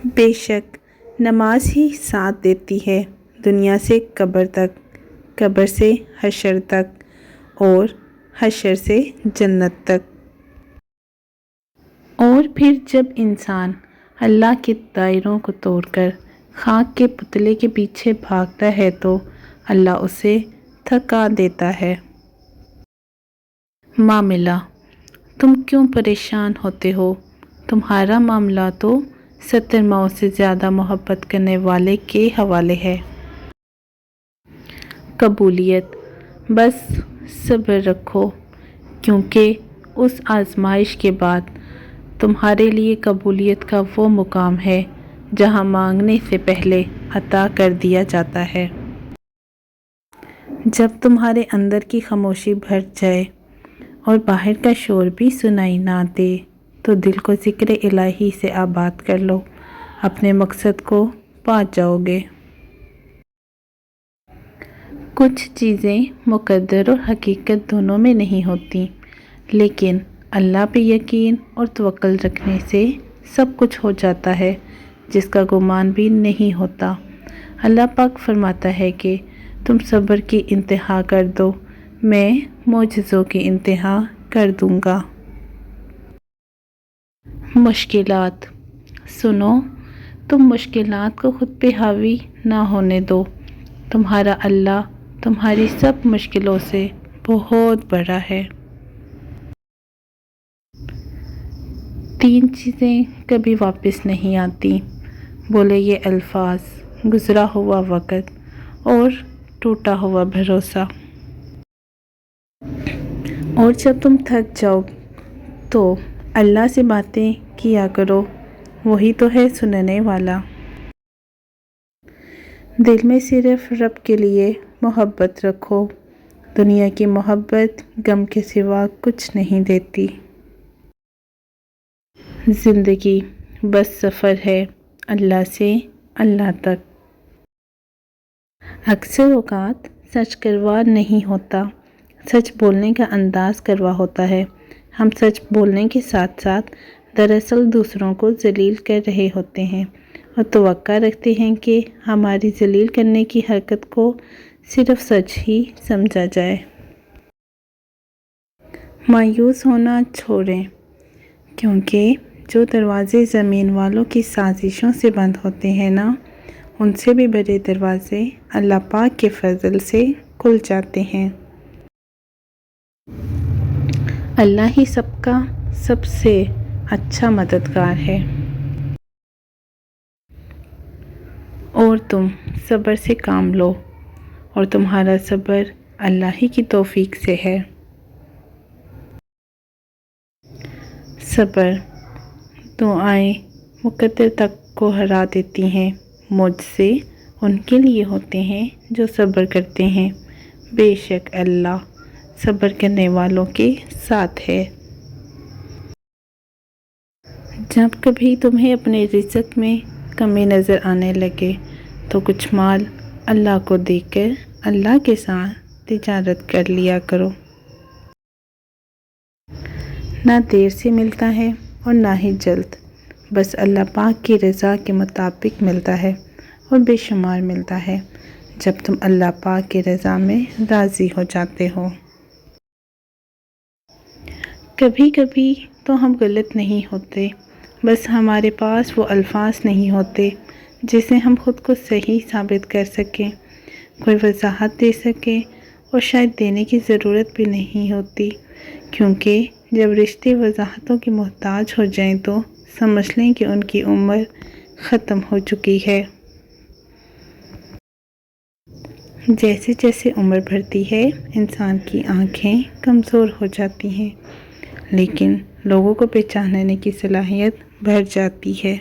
بے شک نماز ہی ساتھ دیتی ہے دنیا سے قبر تک، قبر سے حشر تک اور حشر سے جنت تک۔ اور پھر جب انسان اللہ کے دائروں کو توڑ کر خاک کے پتلے کے پیچھے بھاگتا ہے تو اللہ اسے تھکا دیتا ہے۔ معاملہ: تم کیوں پریشان ہوتے ہو؟ تمہارا معاملہ تو 70 ماؤں سے زیادہ محبت کرنے والے کے حوالے ہے۔ قبولیت: بس صبر رکھو، کیونکہ اس آزمائش کے بعد تمہارے لیے قبولیت کا وہ مقام ہے جہاں مانگنے سے پہلے عطا کر دیا جاتا ہے۔ جب تمہارے اندر کی خاموشی بھر جائے اور باہر کا شور بھی سنائی نہ دے تو دل کو ذکر الہی سے آباد کر لو، اپنے مقصد کو پا جاؤ گے۔ کچھ چیزیں مقدر اور حقیقت دونوں میں نہیں ہوتی، لیکن اللہ پہ یقین اور توکل رکھنے سے سب کچھ ہو جاتا ہے جس کا گمان بھی نہیں ہوتا۔ اللہ پاک فرماتا ہے کہ تم صبر کی انتہا کر دو، میں معجزوں کی انتہا کر دوں گا۔ مشکلات: سنو، تم مشکلات کو خود پہ حاوی نہ ہونے دو، تمہارا اللہ تمہاری سب مشکلوں سے بہت بڑا ہے۔ 3 چیزیں کبھی واپس نہیں آتی، بولے یہ الفاظ: گزرا ہوا وقت اور ٹوٹا ہوا بھروسہ۔ اور جب تم تھک جاؤ تو اللہ سے باتیں کیا کرو، وہی تو ہے سننے والا۔ دل میں صرف رب کے لیے محبت رکھو، دنیا کی محبت غم کے سوا کچھ نہیں دیتی۔ زندگی بس سفر ہے اللہ سے اللہ تک۔ اکثر اوقات سچ کروا نہیں ہوتا، سچ بولنے کا انداز کروا ہوتا ہے۔ ہم سچ بولنے کے ساتھ ساتھ دراصل دوسروں کو ذلیل کر رہے ہوتے ہیں اور توقع رکھتے ہیں کہ ہماری ذلیل کرنے کی حرکت کو صرف سچ ہی سمجھا جائے۔ مایوس ہونا چھوڑیں، کیونکہ جو دروازے زمین والوں کی سازشوں سے بند ہوتے ہیں نا، ان سے بھی بڑے دروازے اللہ پاک کے فضل سے کھل جاتے ہیں۔ اللہ ہی سب کا سب سے اچھا مددگار ہے۔ اور تم صبر سے کام لو، اور تمہارا صبر اللہ ہی کی توفیق سے ہے۔ صبر: دعائیں مقدر تک کو ہرا دیتی ہیں، مجھ سے ان کے لیے ہوتے ہیں جو صبر کرتے ہیں، بے شک اللہ صبر کرنے والوں کے ساتھ ہے۔ جب کبھی تمہیں اپنے رزق میں کمی نظر آنے لگے تو کچھ مال اللہ کو دے کر اللہ کے ساتھ تجارت کر لیا کرو۔ نہ دیر سے ملتا ہے اور نہ ہی جلد، بس اللہ پاک کی رضا کے مطابق ملتا ہے اور بے شمار ملتا ہے جب تم اللہ پاک کی رضا میں راضی ہو جاتے ہو۔ کبھی کبھی تو ہم غلط نہیں ہوتے، بس ہمارے پاس وہ الفاظ نہیں ہوتے جسے ہم خود کو صحیح ثابت کر سکیں، کوئی وضاحت دے سکیں، اور شاید دینے کی ضرورت بھی نہیں ہوتی، کیونکہ جب رشتے وضاحتوں کے محتاج ہو جائیں تو سمجھ لیں کہ ان کی عمر ختم ہو چکی ہے۔ جیسے جیسے عمر بڑھتی ہے انسان کی آنکھیں کمزور ہو جاتی ہیں، لیکن لوگوں کو پہچاننے کی صلاحیت بڑھ جاتی ہے۔